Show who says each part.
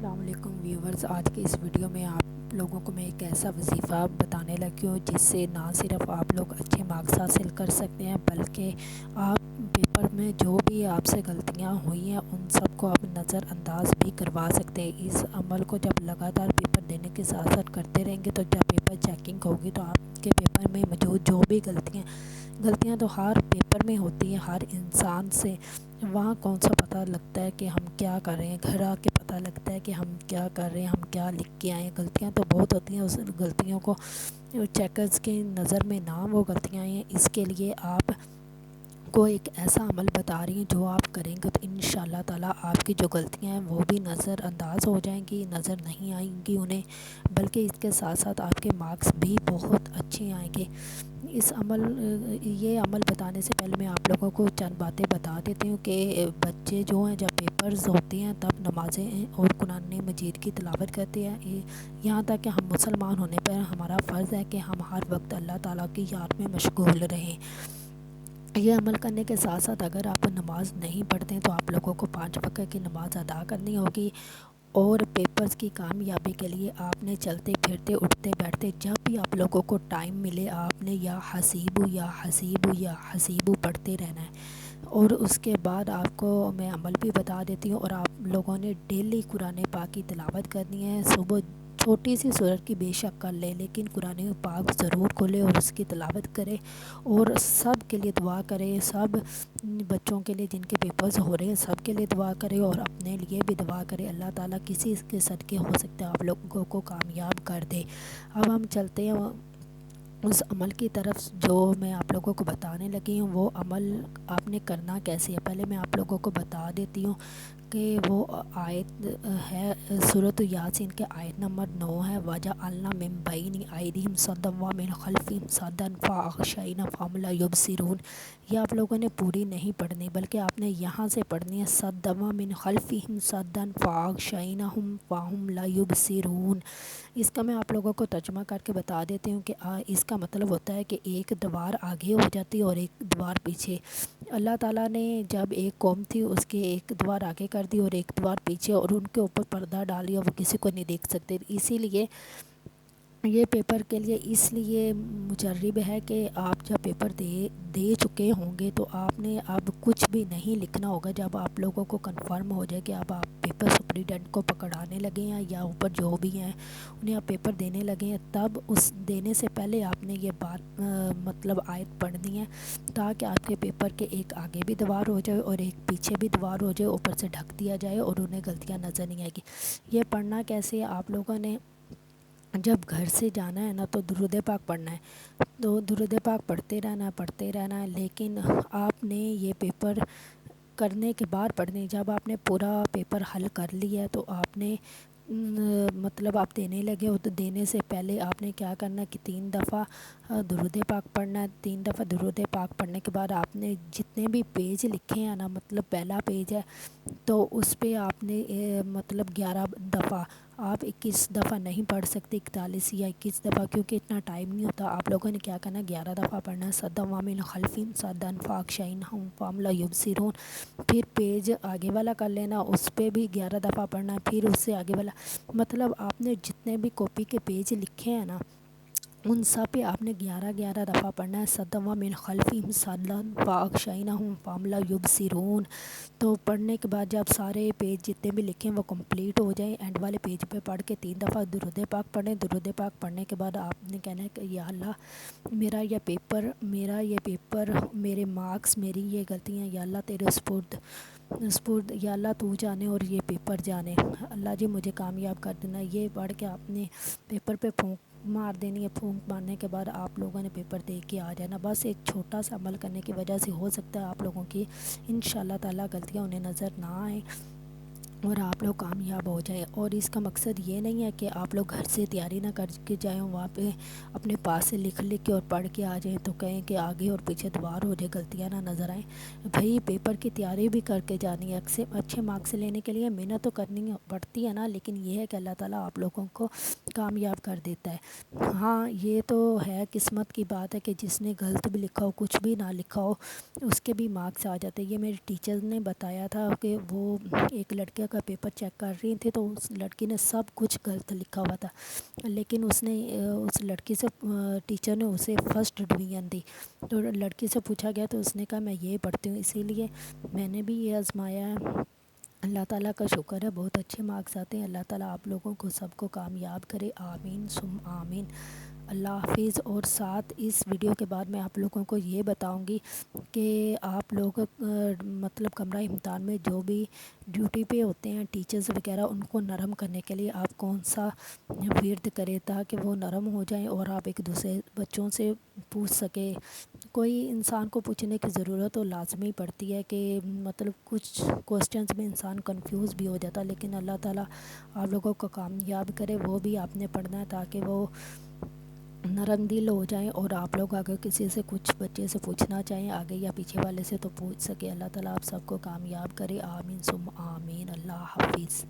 Speaker 1: السلام علیکم ویورز، آج کے اس ویڈیو میں آپ لوگوں کو میں ایک ایسا وظیفہ بتانے لگی ہوں جس سے نہ صرف آپ لوگ اچھے مارکس حاصل کر سکتے ہیں بلکہ آپ پیپر میں جو بھی آپ سے غلطیاں ہوئی ہیں ان سب کو آپ نظر انداز بھی کروا سکتے ہیں۔ اس عمل کو جب لگاتار پیپر دینے کے ساتھ ساتھ کرتے رہیں گے تو جب پیپر چیکنگ ہوگی تو آپ کے پیپر میں موجود جو بھی غلطیاں تو ہر پیپر میں ہوتی ہیں، ہر انسان سے وہاں کون سا پتہ لگتا ہے کہ ہم کیا کر رہے ہیں، گھر آ کے پتہ لگتا ہے کہ ہم کیا کر رہے ہیں، ہم کیا لکھ کے آئے ہیں۔ غلطیاں تو بہت ہوتی ہیں، اس غلطیوں کو چیکرز کی نظر میں نہ وہ غلطیاں ہیں۔ اس کے لیے آپ کو ایک ایسا عمل بتا رہی ہیں جو آپ کریں گے تو انشاءاللہ تعالی آپ کی جو غلطیاں ہیں وہ بھی نظر انداز ہو جائیں گی، نظر نہیں آئیں گی انہیں، بلکہ اس کے ساتھ ساتھ آپ کے مارکس بھی بہت اچھے آئیں گے۔ یہ عمل بتانے سے پہلے میں آپ لوگوں کو چند باتیں بتا دیتی ہوں کہ بچے جو ہیں جب پیپرز ہوتے ہیں تب نمازیں اور قرآن مجید کی تلاوت کرتے ہیں، یہاں تک کہ ہم مسلمان ہونے پر ہمارا فرض ہے کہ ہم ہر وقت اللہ تعالیٰ کی یاد میں مشغول رہیں۔ یہ عمل کرنے کے ساتھ ساتھ اگر آپ نماز نہیں پڑھتے ہیں تو آپ لوگوں کو 5 وقت کی نماز ادا کرنی ہوگی، اور پیپرز کی کامیابی کے لیے آپ نے چلتے پھرتے اٹھتے بیٹھتے جب بھی آپ لوگوں کو ٹائم ملے آپ نے یا حسیبو یا حسیبو یا حسیبو پڑھتے رہنا ہے۔ اور اس کے بعد آپ کو میں عمل بھی بتا دیتی ہوں، اور آپ لوگوں نے ڈیلی قرآن پاک کی تلاوت کرنی ہے۔ صبح چھوٹی سی سورت کی بے شک کر لیں لیکن قرآن پاک ضرور کھولے اور اس کی تلاوت کرے، اور سب کے لیے دعا کرے، سب بچوں کے لیے جن کے پیپرز ہو رہے ہیں سب کے لیے دعا کرے، اور اپنے لیے بھی دعا کرے۔ اللہ تعالیٰ کسی کے صدقے ہو سکتا ہے آپ لوگوں کو کامیاب کر دے۔ اب ہم چلتے ہیں اس عمل کی طرف جو میں آپ لوگوں کو بتانے لگی ہوں۔ وہ عمل آپ نے کرنا کیسے ہے پہلے میں آپ لوگوں کو بتا دیتی ہوں کہ وہ آیت ہے سورۃ یاسین کے آیت نمبر 9 ہے، وَجَعَلْنَا مِن بَيْنِ أَيْدِيهِمْ سَدًّا وَمِن خَلْفِهِمْ سَدًّا فَأَغْشَيْنَاهُمْ فَهُمْ لَا يُبْصِرُونَ۔ یہ آپ لوگوں نے پوری نہیں پڑھنی بلکہ آپ نے یہاں سے پڑھنی ہے، سَدًّا وَمِن خَلْفِهِمْ سَدًّا فَأَغْشَيْنَاهُمْ فَهُمْ لَا يُبْصِرُونَ۔ اس کا میں آپ لوگوں کو ترجمہ کر کے بتا دیتی ہوں کہ اس کا مطلب ہوتا ہے کہ ایک دیوار آگے ہو جاتی ہے اور ایک دیوار پیچھے۔ اللہ تعالیٰ نے جب ایک قوم تھی اس کے ایک دیوار آگے کر دی اور ایک دیوار پیچھے، اور ان کے اوپر پردہ ڈال دیا، وہ کسی کو نہیں دیکھ سکتے۔ اسی لیے یہ پیپر کے لیے اس لیے مجرب ہے کہ آپ جب پیپر دے چکے ہوں گے تو آپ نے اب کچھ بھی نہیں لکھنا ہوگا۔ جب آپ لوگوں کو کنفرم ہو جائے کہ اب آپ پیپر سپریڈنٹ کو پکڑانے لگے ہیں یا اوپر جو بھی ہیں انہیں آپ پیپر دینے لگے ہیں، تب اس دینے سے پہلے آپ نے یہ بات مطلب آیت پڑھنی ہے تاکہ آپ کے پیپر کے ایک آگے بھی دیوار ہو جائے اور ایک پیچھے بھی دیوار ہو جائے، اوپر سے ڈھک دیا جائے اور انہیں غلطیاں نظر نہیں آئے گی۔ یہ پڑھنا کیسے ہے، آپ لوگوں نے جب گھر سے جانا ہے نا تو درود پاک پڑھنا ہے، تو درود پاک پڑھتے رہنا ہے، لیکن آپ نے یہ پیپر کرنے کے بعد پڑھنے، جب آپ نے پورا پیپر حل کر لیا ہے تو آپ نے مطلب آپ دینے لگے ہو تو دینے سے پہلے آپ نے کیا کرنا ہے کہ 3 دفعہ درود پاک پڑھنا ہے۔ 3 دفعہ درود پاک پڑھنے کے بعد آپ نے جتنے بھی پیج لکھے ہیں نا، مطلب پہلا پیج ہے تو اس پہ آپ نے مطلب 11 دفعہ، آپ 21 دفعہ نہیں پڑھ سکتے، 41 یا 21 دفعہ کیونکہ اتنا ٹائم نہیں ہوتا۔ آپ لوگوں نے کیا کرنا ہے 11 دفعہ پڑھنا ہے، سَدًّا وَمِن خَلْفِهِمْ سَدًّا فَأَغْشَيْنَاهُمْ فَهُمْ لَا يُبْصِرُونَ۔ پھر پیج آگے والا کر لینا، اس پہ بھی 11 دفعہ پڑھنا ہے، پھر اس سے آگے والا، مطلب آپ نے جتنے بھی کاپی کے پیج لکھے ہیں نا ان سب پہ آپ نے 11 دفعہ پڑھنا ہے، سَدًّا وَمِن خَلْفِهِمْ سَدًّا فَأَغْشَيْنَاهُمْ فَهُمْ لَا يُبْصِرُونَ۔ تو پڑھنے کے بعد جب سارے پیج جتنے بھی لکھے ہیں وہ کمپلیٹ ہو جائیں، اینڈ والے پیج پہ پڑھ کے 3 دفعہ درود پاک پڑھیں۔ درود پاک پڑھنے کے بعد آپ نے کہنا ہے کہ یا اللہ میرا یہ پیپر میرے مارکس، میری یہ غلطیاں یا اللہ تیرے سپرد یا اللہ تو جانے اور یہ پیپر جانے، اللہ جی مجھے کامیاب کر دینا۔ یہ پڑھ کے آپ نے پیپر پہ پھونک مار دینی ہے۔ پھونک مارنے کے بعد آپ لوگوں نے پیپر دے کے آ جانا۔ بس ایک چھوٹا سا عمل کرنے کی وجہ سے ہو سکتا ہے آپ لوگوں کی انشاءاللہ تعالیٰ غلطیاں انہیں نظر نہ آئیں اور آپ لوگ کامیاب ہو جائیں۔ اور اس کا مقصد یہ نہیں ہے کہ آپ لوگ گھر سے تیاری نہ کر کے جائیں، وہاں پہ اپنے پاس سے لکھ کے اور پڑھ کے آ جائیں تو کہیں کہ آگے اور پیچھے دوار ہو جائے، غلطیاں نہ نظر آئیں۔ بھئی پیپر کی تیاری بھی کر کے جانی ہے، اچھے مارکس لینے کے لیے محنت تو کرنی پڑتی ہے نا، لیکن یہ ہے کہ اللہ تعالیٰ آپ لوگوں کو کامیاب کر دیتا ہے۔ ہاں یہ تو ہے قسمت کی بات ہے کہ جس نے غلط بھی لکھا ہو، کچھ بھی نہ لکھا ہو، اس کے بھی مارکس آ جاتے ہیں۔ یہ میرے ٹیچر نے بتایا تھا کہ وہ ایک لڑکے کا پیپر چیک کر رہی تھی تو اس لڑکی نے سب کچھ غلط لکھا ہوا تھا، لیکن اس لڑکی سے ٹیچر نے اسے فرسٹ ڈویژن دی۔ تو لڑکی سے پوچھا گیا تو اس نے کہا میں یہ پڑھتی ہوں، اسی لیے میں نے بھی یہ آزمایا ہے۔ اللہ تعالیٰ کا شکر ہے بہت اچھے مارکس آتے ہیں۔ اللہ تعالیٰ آپ لوگوں کو سب کو کامیاب کرے، آمین ثم آمین۔ اللہ حافظ۔ اور ساتھ اس ویڈیو کے بعد میں آپ لوگوں کو یہ بتاؤں گی کہ آپ لوگ مطلب کمرہ امتحان میں جو بھی ڈیوٹی پہ ہوتے ہیں ٹیچرز وغیرہ، ان کو نرم کرنے کے لیے آپ کون سا ورد کریں تاکہ وہ نرم ہو جائیں اور آپ ایک دوسرے بچوں سے پوچھ سکیں۔ کوئی انسان کو پوچھنے کی ضرورت تو لازمی پڑتی ہے کہ مطلب کچھ کوسچنز میں انسان کنفیوز بھی ہو جاتا ہے، لیکن اللہ تعالیٰ آپ لوگوں کو کامیاب کرے۔ وہ بھی آپ نے پڑھنا ہے تاکہ وہ نرم دل ہو جائیں اور آپ لوگ اگر کسی سے کچھ بچے سے پوچھنا چاہیں آگے یا پیچھے والے سے تو پوچھ سکے۔ اللہ تعالیٰ آپ سب کو کامیاب کرے، آمین ثم آمین۔ اللہ حافظ۔